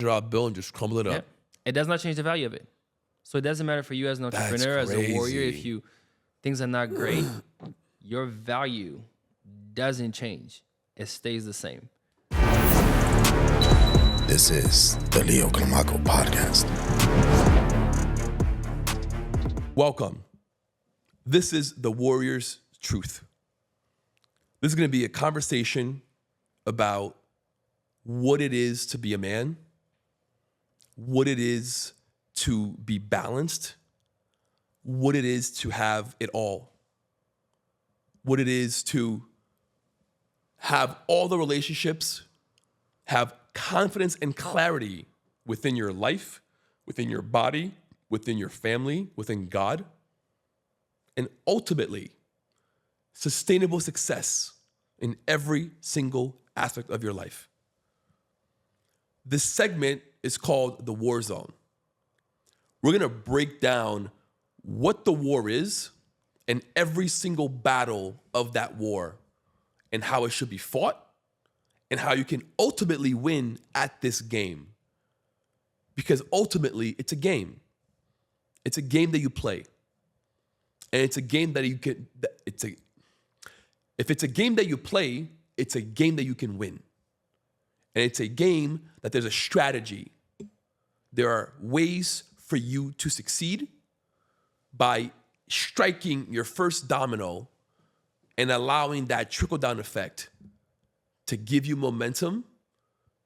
$100 bill and just crumble it up. It does not change the value of it. So it doesn't matter for you as an entrepreneur, as a warrior, if things are not great, your value doesn't change. It stays the same. This is the Climaco podcast. Welcome. This is the Warrior's Truth. This is going to be a conversation about what it is to be a man, what it is to be balanced, what it is to have it all, what it is to have all the relationships, have confidence and clarity within your life, within your body, within your family, within God, and ultimately sustainable success in every single aspect of your life. This segment is called the War Zone. We're going to break down what the war is and every single battle of that war and how it should be fought and how you can ultimately win at this game. Because ultimately, it's a game. It's a game that you play. And it's a game that you can, if it's a game that you play, it's a game that you can win. And it's a game that there's a strategy. There are ways for you to succeed by striking your first domino and allowing that trickle-down effect to give you momentum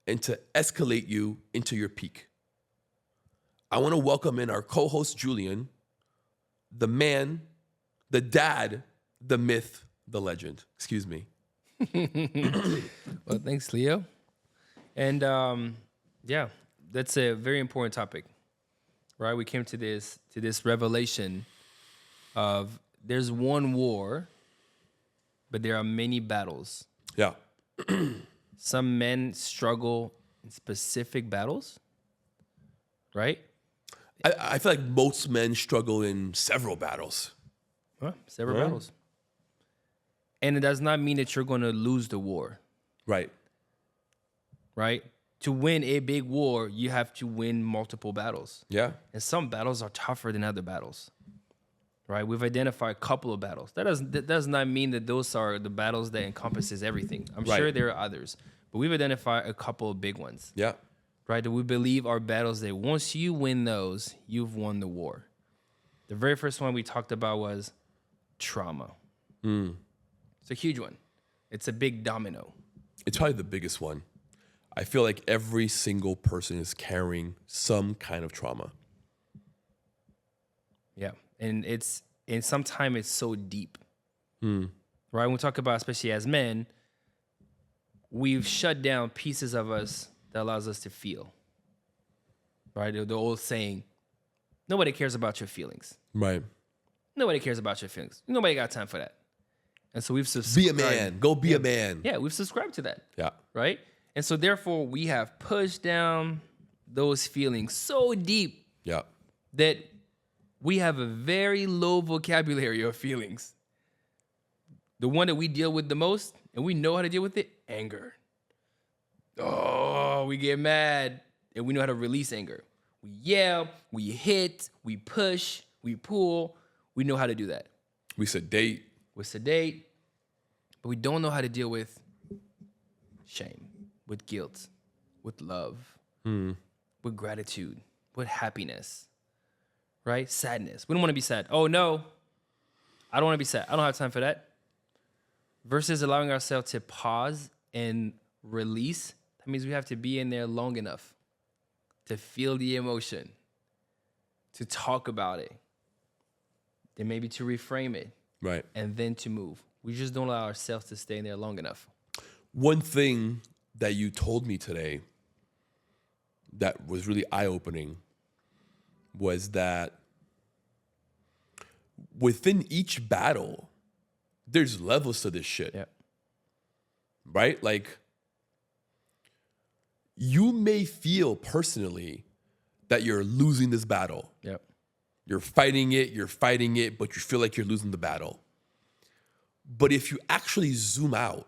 and to escalate you into your peak. I want to welcome in our co-host, Julien, the man, the dad, the myth, the legend. Excuse me. Well, thanks, Leo. And that's a very important topic, right? We came to this revelation of there's one war, but there are many battles. Yeah. Some men struggle in specific battles, right? I feel like most men struggle in several battles. Several battles. And it does not mean that you're going to lose the war. Right. Right? To win a big war, you have to win multiple battles. Yeah. And some battles are tougher than other battles. Right? We've identified a couple of battles. That does not mean that those are the battles that encompasses everything. I'm sure there are others. But we've identified a couple of big ones. Yeah. Right? That we believe are battles that once you win those, you've won the war. The very first one we talked about was trauma. It's a huge one. It's a big domino. It's probably the biggest one. I feel like every single person is carrying some kind of trauma. Yeah. And sometimes it's so deep. Right? When we talk about, especially as men, we've shut down pieces of us that allows us to feel. Right? The old saying, nobody cares about your feelings. Right. Nobody cares about your feelings. Nobody got time for that. And so we've subscribed. Be a man. Go be a man. Yeah, we've subscribed to that. Yeah. Right? And so therefore, we have pushed down those feelings so deep that we have a very low vocabulary of feelings. The one that we deal with the most, and we know how to deal with it, anger. Oh, we get mad, and we know how to release anger. We yell, we hit, we push, we pull. We know how to do that. We sedate, but we don't know how to deal with shame, with guilt, with love, with gratitude, with happiness, right? Sadness. We don't want to be sad. Oh, no, I don't want to be sad. I don't have time for that. Versus allowing ourselves to pause and release. That means we have to be in there long enough to feel the emotion, to talk about it, then maybe to reframe it, right, and then to move. We just don't allow ourselves to stay in there long enough. One thing that you told me today that was really eye-opening was that within each battle, there's levels to this shit. Yeah. Right? Like, you may feel personally that you're losing this battle. Yep. You're fighting it, but you feel like you're losing the battle. But if you actually zoom out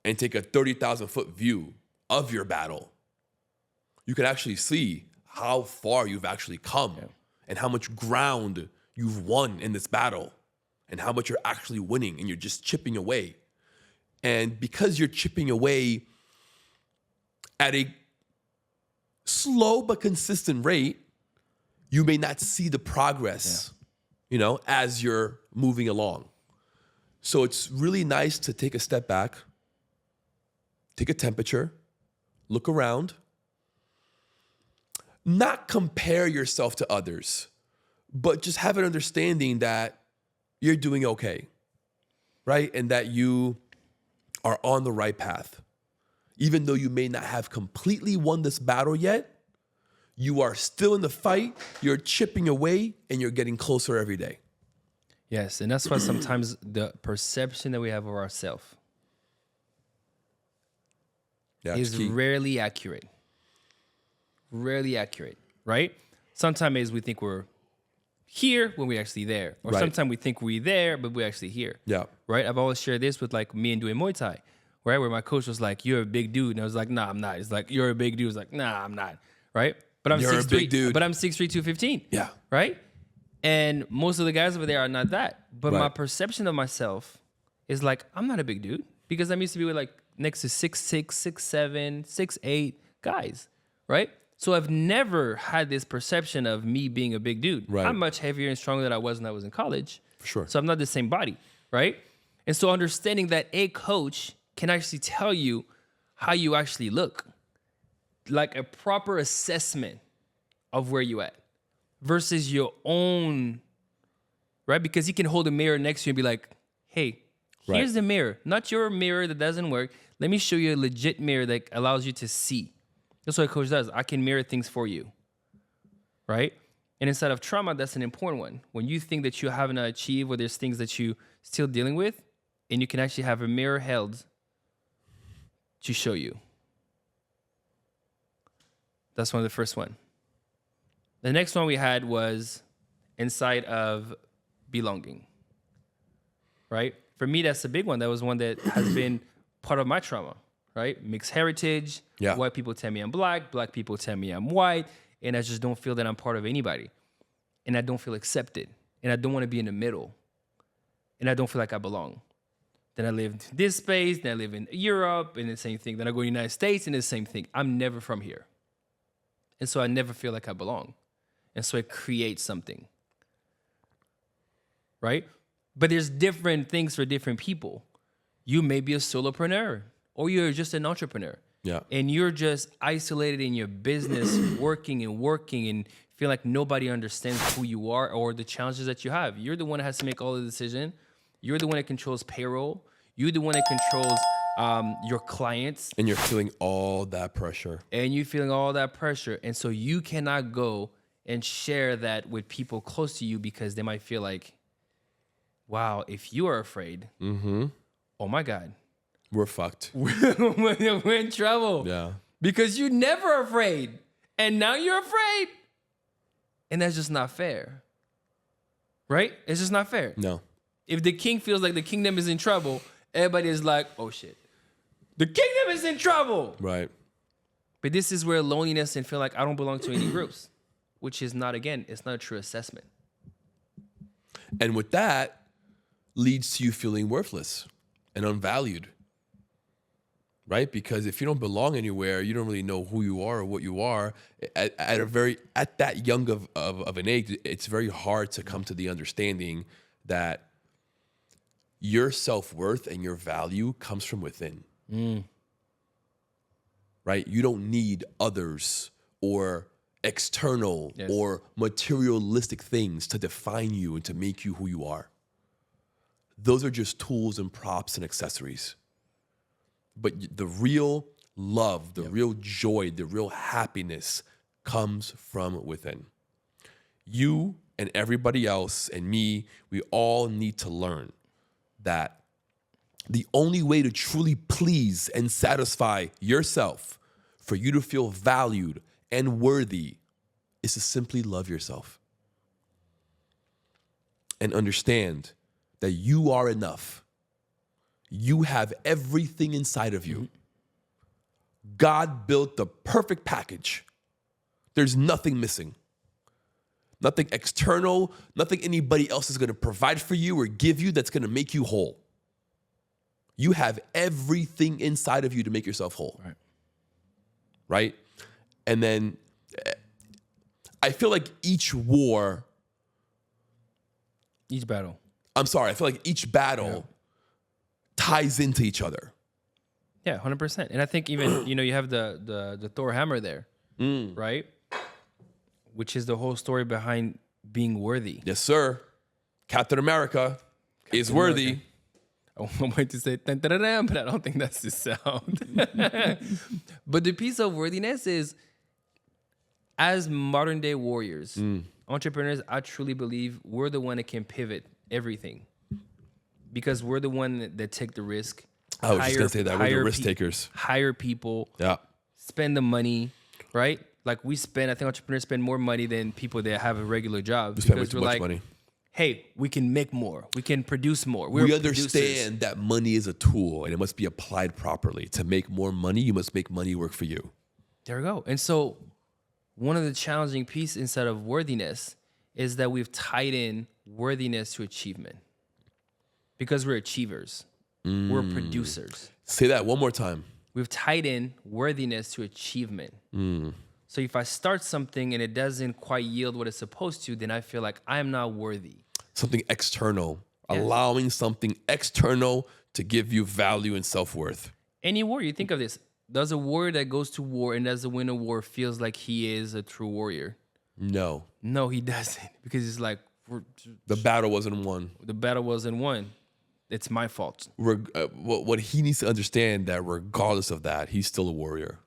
and take a 30,000 foot view of your battle, you can actually see how far you've actually come and how much ground you've won in this battle and how much you're actually winning, and you're just chipping away. And because you're chipping away at a slow but consistent rate, you may not see the progress, as you're moving along. So it's really nice to take a step back, take a temperature, look around, not compare yourself to others, but just have an understanding that you're doing okay, right? And that you are on the right path. Even though you may not have completely won this battle yet, you are still in the fight, you're chipping away, and you're getting closer every day. Yes, and that's why sometimes the perception that we have of ourselves is rarely accurate. Rarely accurate, right? Sometimes we think we're here when we're actually there. Or sometimes we think we're there, but we're actually here. Yeah. Right? I've always shared this with like me and doing Muay Thai, right? Where my coach was like, "You're a big dude." And I was like, "Nah, I'm not." He's like, "You're a big dude." I was like, "Nah, I'm not." Right? But I'm 6'3", big dude. But I'm 6'3", 215. Yeah. Right? And most of the guys over there are not that. But my perception of myself is like, I'm not a big dude. Because I'm used to be with like next to 6'6", 6'7", 6'8" guys. Right? So I've never had this perception of me being a big dude. Right. I'm much heavier and stronger than I was when I was in college. For sure. So I'm not the same body, right? And so understanding that a coach can actually tell you how you actually look, like a proper assessment of where you at versus your own, right? Because he can hold a mirror next to you and be like, hey, here's the mirror, not your mirror that doesn't work. Let me show you a legit mirror that allows you to see. That's what a coach does. I can mirror things for you, right? And inside of trauma, that's an important one. When you think that you haven't achieved or there's things that you still dealing with, and you can actually have a mirror held to show you. That's one of the first one. The next one we had was inside of belonging, right? For me, that's a big one. That was one that has been part of my trauma, right? Mixed heritage. Yeah. White people tell me I'm black people tell me I'm white, and I just don't feel that I'm part of anybody. And I don't feel accepted. And I don't want to be in the middle. And I don't feel like I belong. Then I lived in this space, then I live in Europe, and the same thing. Then I go to the United States, and the same thing. I'm never from here. And so I never feel like I belong. And so it creates something. Right? But there's different things for different people. You may be a solopreneur, or you're just an entrepreneur. Yeah. And you're just isolated in your business, working and feel like nobody understands who you are or the challenges that you have. You're the one that has to make all the decision. You're the one that controls payroll. You're the one that controls your clients. And you're feeling all that pressure. And so you cannot go and share that with people close to you because they might feel like, wow, if you are afraid, oh my God. We're fucked. We're in trouble. Yeah. Because you're never afraid. And now you're afraid. And that's just not fair. Right? It's just not fair. No. If the king feels like the kingdom is in trouble, everybody is like, oh shit. The kingdom is in trouble. Right. But this is where loneliness and feel like I don't belong to any groups, which is not, again, it's not a true assessment. And with that leads to you feeling worthless and unvalued. Right? Because if you don't belong anywhere, you don't really know who you are or what you are. At that young of an age, it's very hard to come to the understanding that your self-worth and your value comes from within. Right? You don't need others or external or materialistic things to define you and to make you who you are. Those are just tools and props and accessories. But the real love, the real joy, the real happiness comes from within. You and everybody else and me, we all need to learn that the only way to truly please and satisfy yourself, for you to feel valued and worthy, is to simply love yourself. And understand that you are enough. You have everything inside of you. God built the perfect package There's nothing missing. Nothing external, nothing anybody else is going to provide for you or give you that's going to make you whole. You have everything inside of you to make yourself whole. Right? And then I feel like each battle, I feel like each battle ties into each other. Yeah, 100%. And I think even, you have the Thor hammer there, right? Which is the whole story behind being worthy. Yes, sir. Captain America is worthy. I wanted to say dun, dun, dun, dun, but I don't think that's the sound. But the piece of worthiness is, as modern day warriors, entrepreneurs, I truly believe we're the one that can pivot everything, because we're the one that take the risk. I was just going to say that. We're the risk takers. Hire people. Yeah. Spend the money, right? Like I think entrepreneurs spend more money than people that have a regular job. We spend way too much money. Hey, we can make more. We can produce more. We understand that money is a tool and it must be applied properly. To make more money, you must make money work for you. There we go. And so one of the challenging pieces inside of worthiness is that we've tied in worthiness to achievement, because we're achievers. We're producers. Say that one more time. We've tied in worthiness to achievement. So if I start something and it doesn't quite yield what it's supposed to, then I feel like I'm not worthy. Something external, allowing something external to give you value and self-worth. Any warrior, think of this. Does a warrior that goes to war and doesn't win a war feels like he is a true warrior? No. No, he doesn't. Because it's like, the battle wasn't won. The battle wasn't won. It's my fault. What he needs to understand, that regardless of that, he's still a warrior.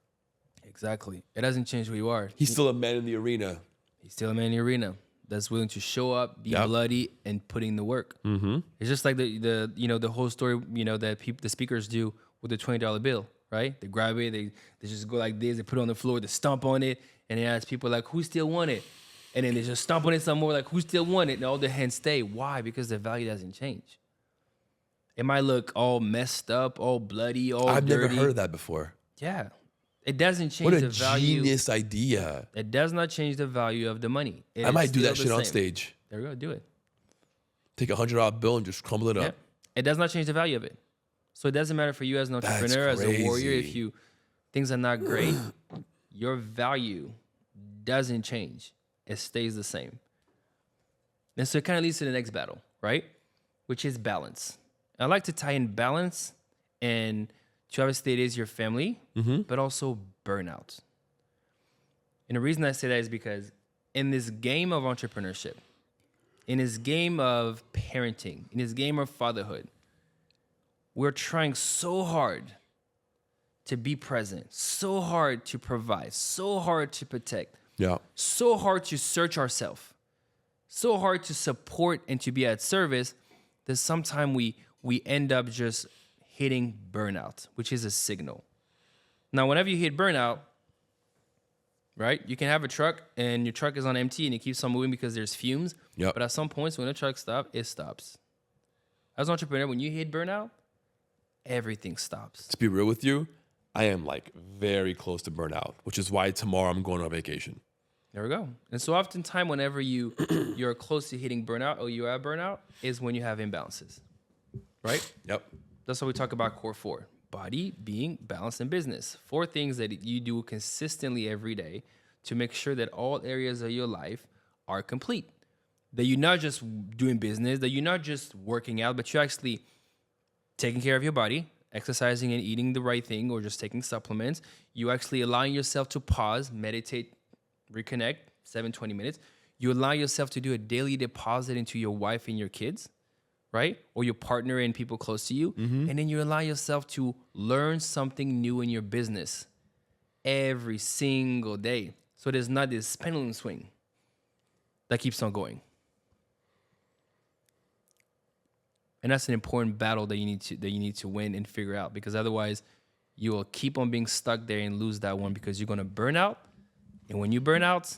Exactly. It doesn't change who you are. He's still a man in the arena. He's still a man in the arena that's willing to show up, be bloody, and put in the work. It's just like the whole story that the speakers do with the $20 bill, right? They grab it, they just go like this, they put it on the floor, they stomp on it, and they ask people like, who still want it? And then they just stomp on it some more, like, who still want it? And all the hands stay. Why? Because the value doesn't change. It might look all messed up, all bloody, all I've dirty. never heard of that before. Yeah. It doesn't change the value. What a genius idea. It does not change the value of the money. I might do that shit on stage. There we go, do it. Take a $100 bill and just crumble it up. It does not change the value of it. So it doesn't matter for you as an entrepreneur, as a warrior, if things are not great, your value doesn't change. It stays the same. And so it kind of leads to the next battle, right? Which is balance. I like to tie in balance and Travis State is your family, but also burnout. And the reason I say that is because in this game of entrepreneurship, in this game of parenting, in this game of fatherhood, we're trying so hard to be present, so hard to provide, so hard to protect, so hard to search ourselves, so hard to support and to be at service that sometimes we end up just hitting burnout, which is a signal. Now, whenever you hit burnout, right, you can have a truck and your truck is on empty and it keeps on moving because there's fumes. But at some points when the truck stops, it stops. As an entrepreneur, when you hit burnout, everything stops. To be real with you, I am like very close to burnout, which is why tomorrow I'm going on vacation. There we go. And so oftentimes whenever you're close to hitting burnout or you're at burnout is when you have imbalances, right? Yep. That's what we talk about core 4. Body, being, balance, and business. 4 things that you do consistently every day to make sure that all areas of your life are complete. That you're not just doing business, that you're not just working out, but you're actually taking care of your body, exercising and eating the right thing, or just taking supplements. You actually allowing yourself to pause, meditate, reconnect, 7-20 minutes. You allow yourself to do a daily deposit into your wife and your kids, right? Or your partner and people close to you. And then you allow yourself to learn something new in your business every single day. So there's not this pendulum swing that keeps on going. And that's an important battle that you need to win and figure out, because otherwise you will keep on being stuck there and lose that one, because you're going to burn out. And when you burn out,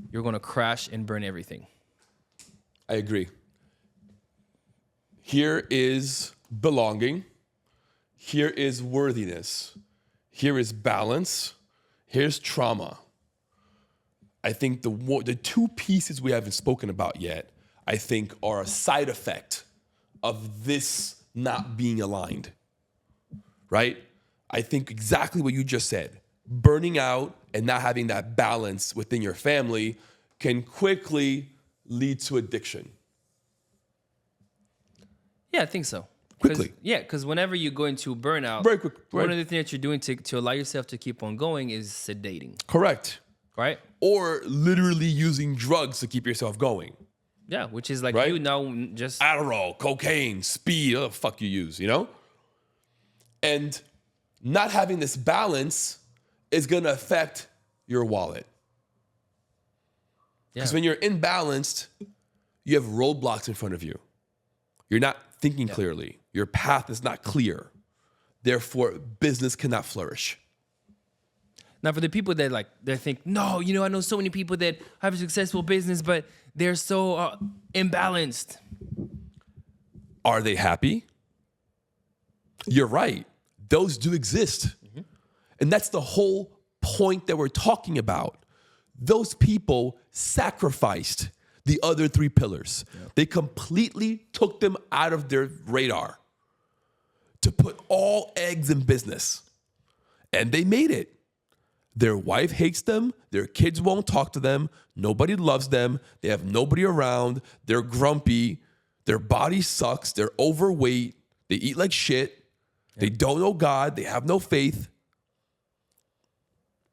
you're going to crash and burn everything. I agree. Here is belonging. Here is worthiness. Here is balance. Here's trauma. I think the two pieces we haven't spoken about yet, I think, are a side effect of this not being aligned, right? I think exactly what you just said. Burning out and not having that balance within your family can quickly lead to addiction. Yeah, I think so. Quickly. Because whenever you go into burnout, Very quick, right. one of the things that you're doing to allow yourself to keep on going is sedating, Correct. right? Or literally using drugs to keep yourself going. Yeah, which is like Right? you now just Adderall, cocaine, speed, what the fuck you use, you know? And not having this balance is gonna affect your wallet. Because when you're imbalanced, you have roadblocks in front of you. You're not thinking clearly. Your path is not clear. Therefore, business cannot flourish. Now, for the people that they think, no, I know so many people that have a successful business, but they're so imbalanced. Are they happy? You're right. Those do exist. Mm-hmm. And that's the whole point that we're talking about. Those people sacrificed the other three pillars. Yep. They completely took them out of their radar to put all eggs in business. And they made it. Their wife hates them. Their kids won't talk to them. Nobody loves them. They have nobody around. They're grumpy. Their body sucks. They're overweight. They eat like shit. Yep. They don't know God. They have no faith.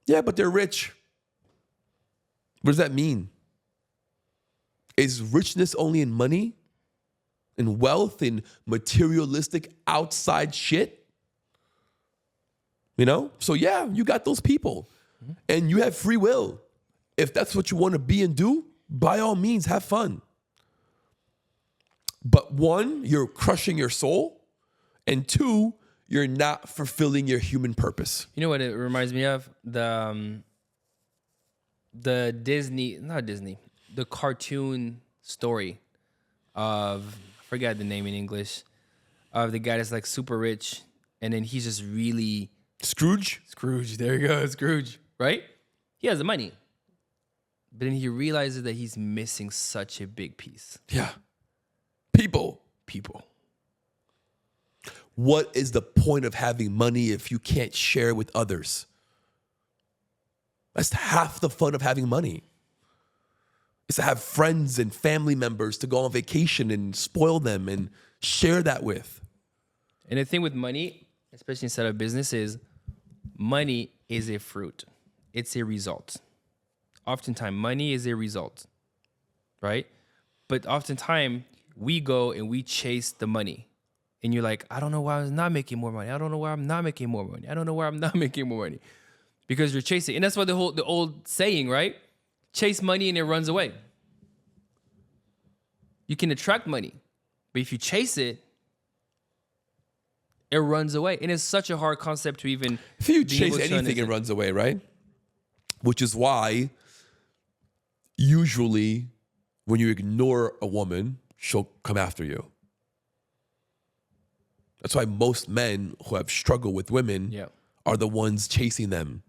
Yeah, but they're rich. What does that mean? Is richness only in money, in wealth, in materialistic outside shit? You know? So yeah, you got those people. Mm-hmm. And you have free will. If that's what you want to be and do, by all means, have fun. But one, you're crushing your soul. And two, you're not fulfilling your human purpose. You know what it reminds me of? The the cartoon story of, I forgot the name in English, of the guy that's like super rich and then he's just really... Scrooge, there you go, Scrooge, right? He has the money. But then he realizes that he's missing such a big piece. Yeah. People. What is the point of having money if you can't share with others? That's half the fun of having money. It's to have friends and family members to go on vacation and spoil them and share that with. And the thing with money, especially inside of business, is money is a fruit. It's a result. Oftentimes, money is a result, right? But oftentimes, we go and we chase the money. And you're like, I don't know why I'm not making more money. I don't know why I'm not making more money. I don't know why I'm not making more money. Because you're chasing. And that's what the old saying, right? Chase money and it runs away. You can attract money. But if you chase it, it runs away. And it's such a hard concept to even... If you chase anything, it runs away, right? Which is why usually when you ignore a woman, she'll come after you. That's why most men who have struggled with women are the ones chasing them.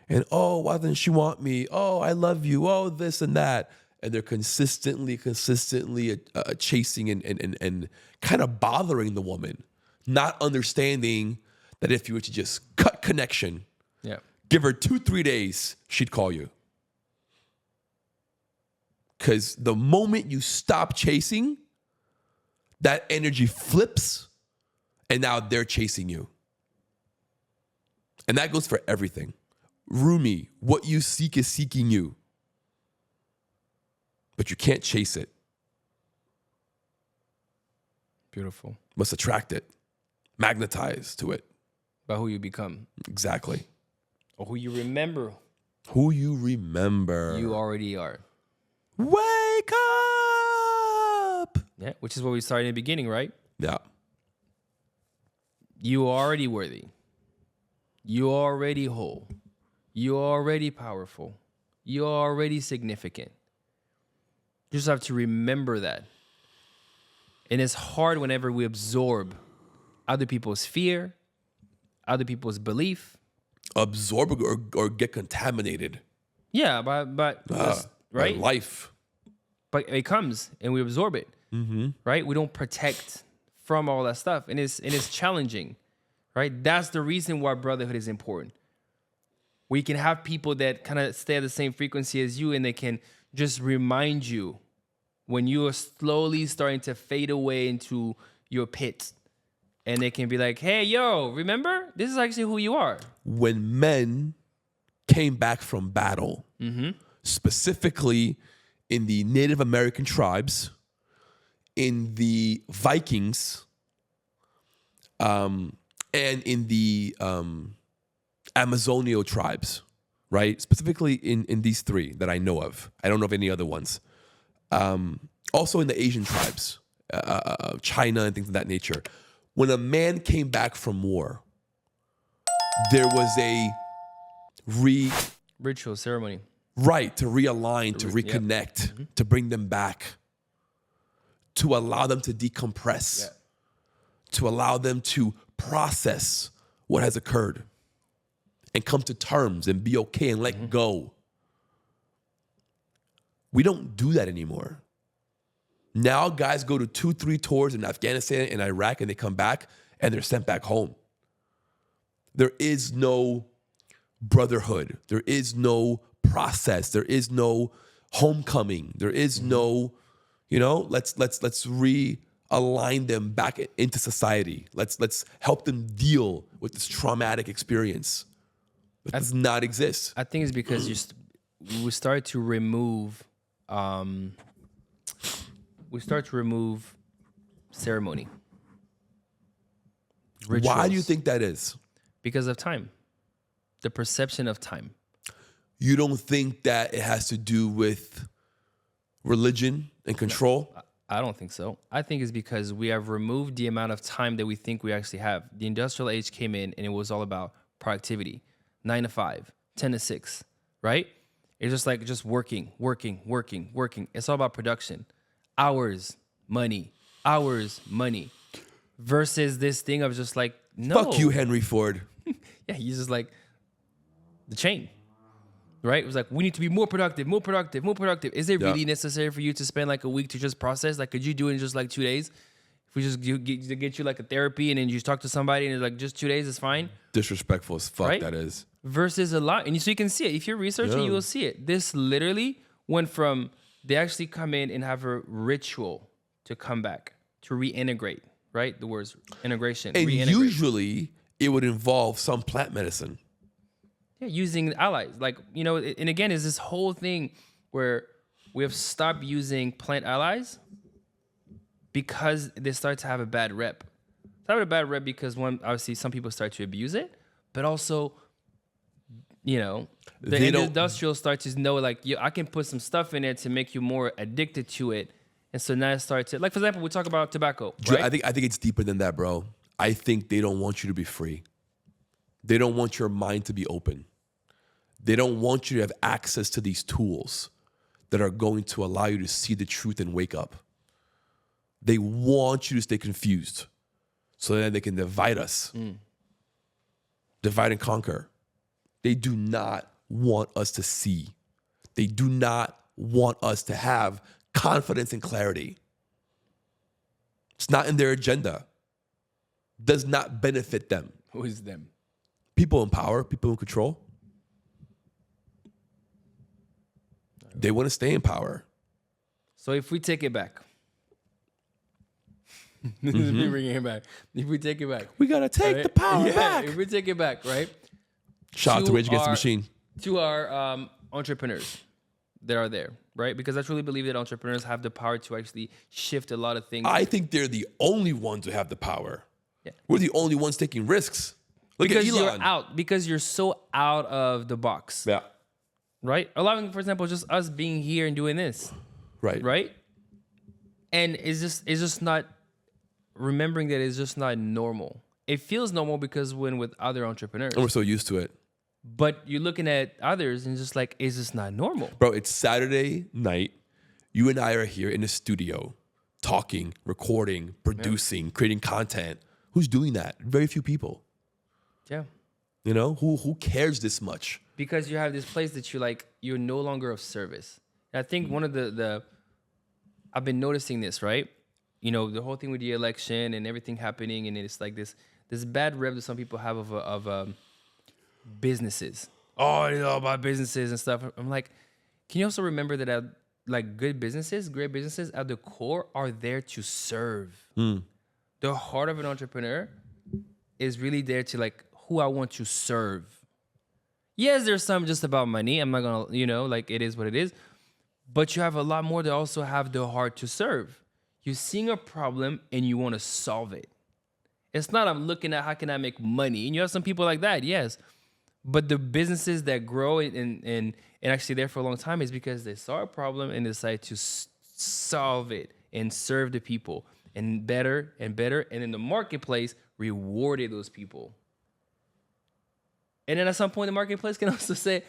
And, oh, why doesn't she want me? Oh, I love you. Oh, this and that. And they're consistently chasing and kind of bothering the woman, not understanding that if you were to just cut connection, give her 2-3 days, she'd call you. Because the moment you stop chasing, that energy flips, and now they're chasing you. And that goes for everything. Rumi, what you seek is seeking you. But you can't chase it. Beautiful. Must attract it. Magnetize to it. By who you become. Exactly. Or who you remember. Who you remember. You already are. Wake up! Yeah, which is what we started in the beginning, right? Yeah. You are already worthy. You are already whole. You are already powerful. You are already significant. You just have to remember that. And it's hard whenever we absorb other people's fear, other people's belief. Absorb or get contaminated. Yeah, but right? Life. But it comes and we absorb it, right? We don't protect from all that stuff, and it's challenging, right? That's the reason why brotherhood is important. We can have people that kind of stay at the same frequency as you, and they can just remind you when you are slowly starting to fade away into your pit, and they can be like, "Hey, yo, remember? This is actually who you are." When men came back from battle, specifically in the Native American tribes, in the Vikings, and in the Amazonian tribes, right? Specifically in these three that I know of. I don't know of any other ones. Also in the Asian tribes, China and things of that nature. When a man came back from war, there was a ritual ceremony. Right, to realign, to reconnect, to bring them back, to allow them to decompress, to allow them to process what has occurred and come to terms and be okay and let go. We don't do that anymore. Now guys go to 2-3 tours in Afghanistan and Iraq, and they come back and they're sent back home. There is no brotherhood. There is no process. There is no homecoming. There is no, let's realign them back into society. Let's help them deal with this traumatic experience. That does not exist. I think it's because we start to remove ceremony. Rituals. Why do you think that is? Because of time. The perception of time. You don't think that it has to do with religion and control? No, I don't think so. I think it's because we have removed the amount of time that we think we actually have. The industrial age came in and it was all about productivity. 9 to 5, 10 to 6, right? It's just working. It's all about production. Hours, money. Versus this thing of just like, no. Fuck you, Henry Ford. Yeah, he's just like the chain, right? It was like, we need to be more productive. Is it really necessary for you to spend like a week to just process? Like, could you do it in just like 2 days? If we just get you like a therapy and then you just talk to somebody and it's like just 2 days is fine. Disrespectful as fuck, right? That is. Versus a lot. And so you can see it. If you're researching, you will see it. This literally went from, they actually come in and have a ritual to come back, to reintegrate, right? The words integration. And reintegrate. usually it would involve some plant medicine. Yeah, using allies. Like, and again, is this whole thing where we have stopped using plant allies because they start to have a bad rep. They have a bad rep because, one, obviously some people start to abuse it, but also, the industrial starts to know, like, I can put some stuff in it to make you more addicted to it. And so now it starts to, like, for example, we talk about tobacco, right? I think it's deeper than that, bro. I think they don't want you to be free. They don't want your mind to be open. They don't want you to have access to these tools that are going to allow you to see the truth and wake up. They want you to stay confused so that they can divide us. Divide and conquer. They do not want us to see. They do not want us to have confidence and clarity. It's not in their agenda. Does not benefit them. Who is them? People in power, people in control. They want to stay in power. So if we take it back, bringing it back. If we take it back, we gotta take the power back. If we take it back, right? Shout out to Rage Against the Machine. To our entrepreneurs that are there, right? Because I truly believe that entrepreneurs have the power to actually shift a lot of things. I think they're the only ones who have the power. Yeah. We're the only ones taking risks. Look at Elon. Because you're so out of the box. Yeah. Right? Allowing, for example, just us being here and doing this. Right. Right? And it's just not, remembering that it's just not normal. It feels normal because when with other entrepreneurs. And we're so used to it. But you're looking at others and just like, it's just not normal. Bro, it's Saturday night. You and I are here in the studio talking, recording, producing, creating content. Who's doing that? Very few people. Yeah. Who cares this much because you have this place that you're no longer of service. And I think one of the I've been noticing this, right? You know, the whole thing with the election and everything happening, and it's like this bad rep that some people have of businesses. Oh, it's all about businesses and stuff. I'm like, can you also remember that like good businesses, great businesses at the core are there to serve. The heart of an entrepreneur is really there to like who I want to serve. Yes, there's some just about money. I'm not gonna, like it is what it is. But you have a lot more that also have the heart to serve. You're seeing a problem and you want to solve it. It's not I'm looking at how can I make money. And you have some people like that, yes. But the businesses that grow and actually there for a long time is because they saw a problem and decide to solve it and serve the people and better and better. And in the marketplace, rewarded those people. And then at some point, the marketplace can also say,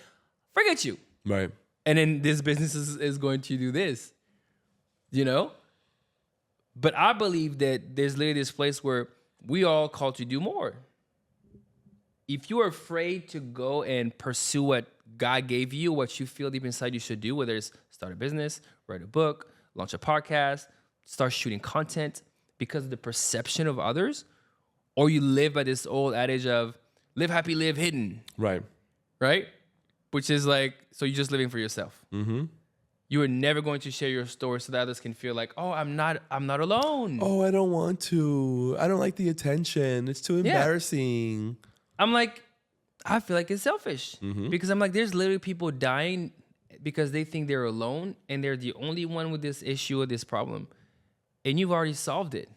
forget you. Right. And then this business is going to do this, But I believe that there's literally this place where we all called to do more. If you're afraid to go and pursue what God gave you, what you feel deep inside you should do, whether it's start a business, write a book, launch a podcast, start shooting content because of the perception of others, or you live by this old adage of live happy, live hidden. Right. Right? Which is like, so you're just living for yourself. Mm-hmm. You are never going to share your story so that others can feel like, oh, I'm not alone. Oh, I don't want to. I don't like the attention. It's too embarrassing. I'm like, I feel like it's selfish because I'm like, there's literally people dying because they think they're alone and they're the only one with this issue or this problem. And you've already solved it.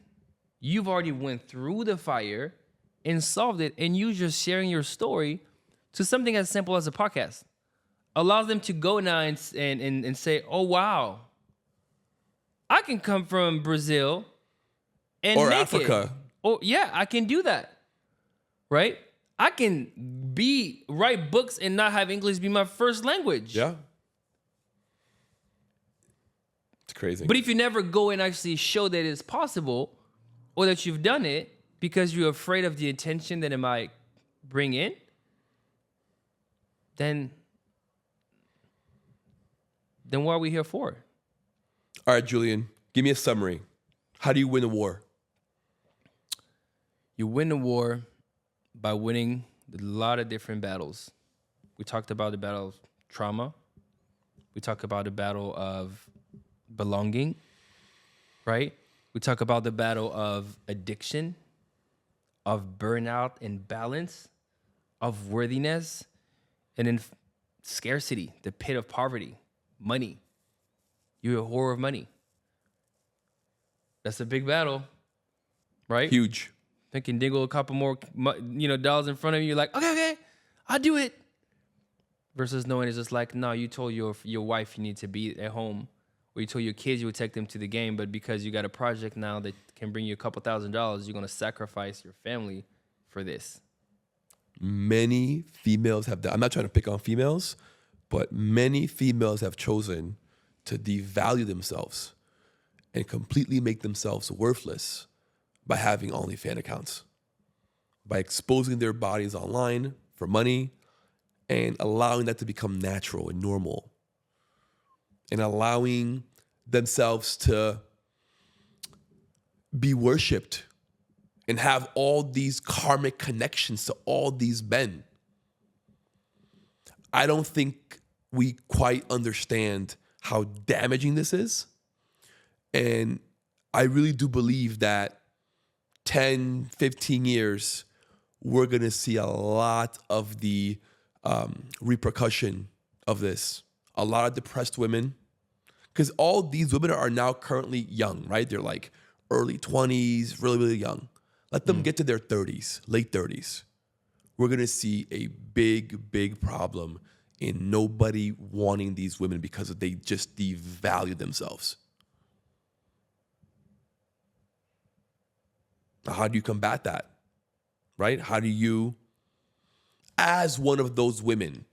You've already went through the fire and solved it. And you just sharing your story to something as simple as a podcast allows them to go now and say, oh, wow, I can come from Brazil and or make Africa. It. Oh, yeah, I can do that. Right? I can write books and not have English be my first language. Yeah. It's crazy. But if you never go and actually show that it's possible or that you've done it because you're afraid of the attention that it might bring in, then what are we here for? All right, Julien, give me a summary. How do you win a war? You win the war by winning a lot of different battles. We talked about the battle of trauma. We talked about the battle of belonging, right? We talk about the battle of addiction, of burnout and balance, of worthiness, and then scarcity, the pit of poverty, money. You're a whore of money. That's a big battle, right? Huge. They can dingle a couple more, dollars in front of you. You're like, okay, I'll do it. Versus knowing it's just like, no, you told your wife you need to be at home, or you told your kids you would take them to the game, but because you got a project now that can bring you a couple $1,000s, you're going to sacrifice your family for this. Many females have done. I'm not trying to pick on females, but many females have chosen to devalue themselves and completely make themselves worthless by having OnlyFans accounts, by exposing their bodies online for money and allowing that to become natural and normal, and allowing themselves to be worshipped and have all these karmic connections to all these men. I don't think we quite understand how damaging this is. And I really do believe that 10, 15 years, we're going to see a lot of the repercussion of this. A lot of depressed women, because all these women are now currently young, right? They're like early 20s, really, really young. Let them get to their 30s, late 30s. We're going to see a big, big problem in nobody wanting these women because they just devalue themselves. How do you combat that, right? How do you, as one of those women,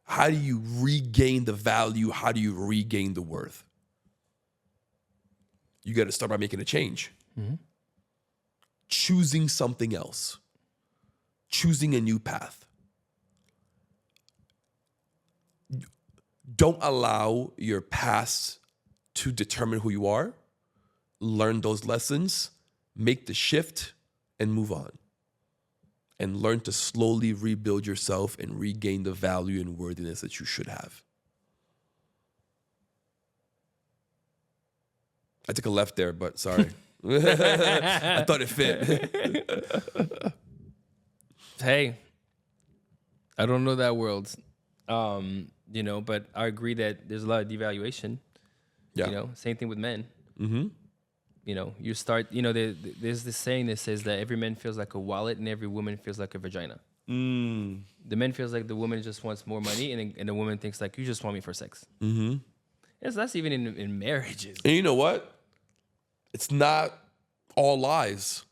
how do you regain the value? How do you regain the worth? You got to start by making a change. Mm-hmm. Choosing something else. Choosing a new path. Don't allow your past to determine who you are. Learn those lessons, make the shift, and move on. And learn to slowly rebuild yourself and regain the value and worthiness that you should have. I took a left there, but sorry. I thought it fit. Hey, I don't know that world, but I agree that there's a lot of devaluation. Yeah. Same thing with men. Mm-hmm. You start, there's this saying that says that every man feels like a wallet and every woman feels like a vagina. The man feels like the woman just wants more money, and the woman thinks like, you just want me for sex. Mm-hmm. Yes, that's even in marriages. And you know what? It's not all lies.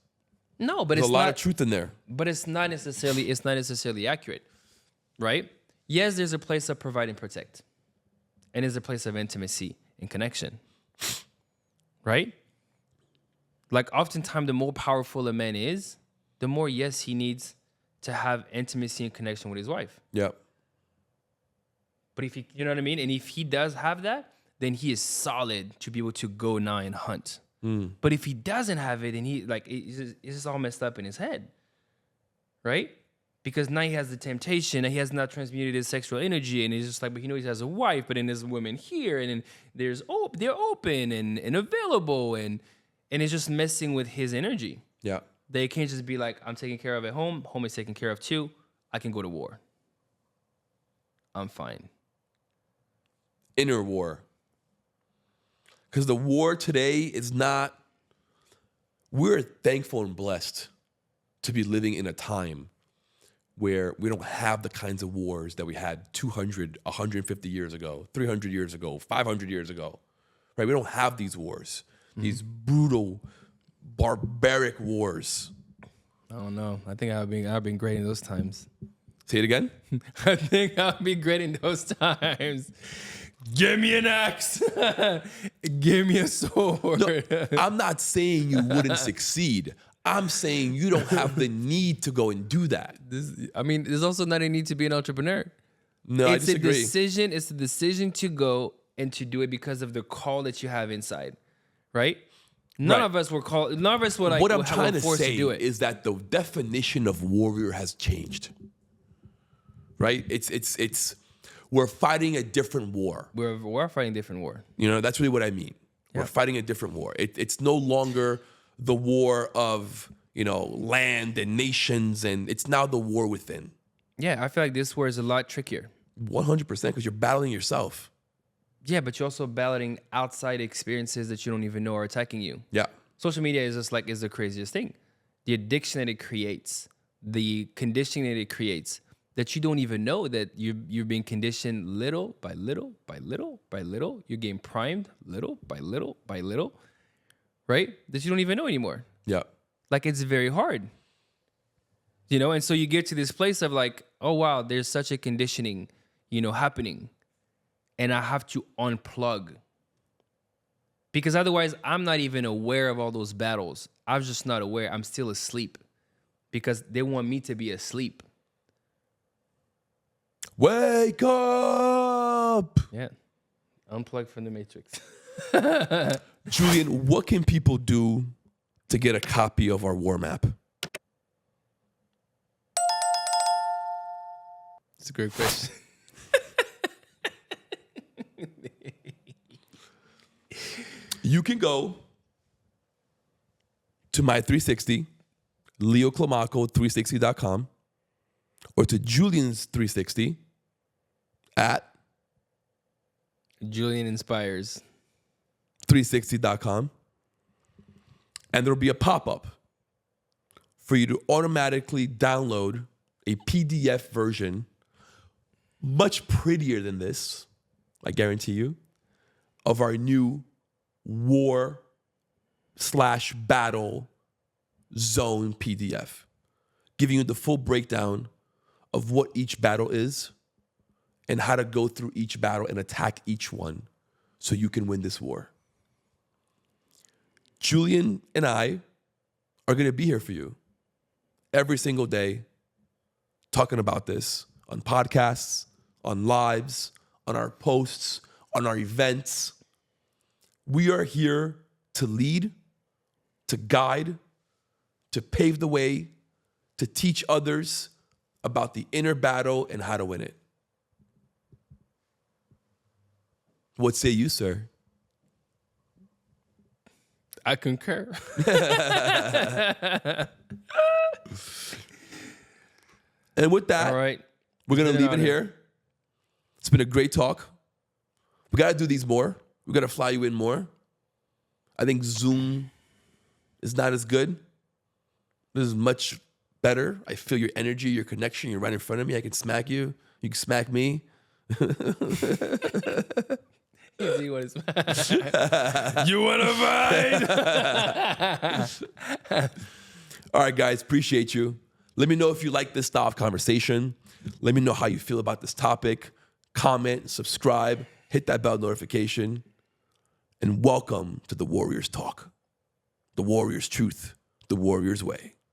No, but There's it's a lot not, of truth in there. But it's not necessarily accurate, right? Yes, there's a place of provide and protect, and there's a place of intimacy and connection, right? Like oftentimes, the more powerful a man is, the more he needs to have intimacy and connection with his wife. Yep. But if you know what I mean, and if he does have that, then he is solid to be able to go now and hunt. But if he doesn't have it, and it's just all messed up in his head, right? Because now he has the temptation, and he has not transmuted his sexual energy, and he's just like, but he has a wife, but then there's women here, and then they're open and available, and it's just messing with his energy. Yeah. They can't just be like, I'm taken care of at home, home is taken care of too, I can go to war. I'm fine. Inner war. Because the war today is not, we're thankful and blessed to be living in a time where we don't have the kinds of wars that we had 200, 150 years ago, 300 years ago, 500 years ago, right? We don't have these wars, these brutal, barbaric wars. I don't know. I think I've been great in those times. Say it again. I think I'll be great in those times. Give me an axe. Give me a sword. No, I'm not saying you wouldn't succeed. I'm saying you don't have the need to go and do that. There's also not a need to be an entrepreneur. No, I disagree. It's a decision to go and to do it because of the call that you have inside, right? None of us were called. None of us were like. What I'm trying to forced say to do it. is that the definition of warrior has changed. Right? It's we're fighting a different war. We're fighting a different war. That's really what I mean. Yeah. We're fighting a different war. It's no longer the war of, land and nations, and it's now the war within. Yeah, I feel like this war is a lot trickier. 100%, because you're battling yourself. Yeah, but you're also battling outside experiences that you don't even know are attacking you. Yeah. Social media is the craziest thing. The addiction that it creates, the conditioning that it creates, that you don't even know that you're being conditioned little by little by little by little. You're getting primed little by little by little, right? That you don't even know anymore. Yeah. Like, it's very hard. And so you get to this place of like, oh wow, there's such a conditioning, happening. And I have to unplug. Because otherwise I'm not even aware of all those battles. I'm just not aware. I'm still asleep. Because they want me to be asleep. Wake up! Yeah. Unplug from the matrix. Julien, what can people do to get a copy of our war map? It's a great question. You can go to my 360, leoclimaco360.com, or to Julien's 360 at Julien Inspires 360.com, and there'll be a pop-up for you to automatically download a PDF version, much prettier than this, I guarantee you, of our new war/battle zone PDF, giving you the full breakdown of what each battle is and how to go through each battle and attack each one so you can win this war. Julien and I are going to be here for you every single day, talking about this on podcasts, on lives, on our posts, on our events. We are here to lead, to guide, to pave the way, to teach others about the inner battle and how to win it. What say you, sir? I concur. And with that, All right. we're going to Been an leave it honor. here. It's been a great talk. We got to do these more. We got to fly you in more. I think Zoom is not as good. This is much better. I feel your energy, your connection. You're right in front of me. I can smack you. You can smack me. You want to fight? All right, guys, appreciate you. Let me know if you like this style of conversation. Let me know how you feel about this topic. Comment, subscribe, hit that bell notification. And welcome to the Warriors Talk, the Warriors Truth, the Warriors Way.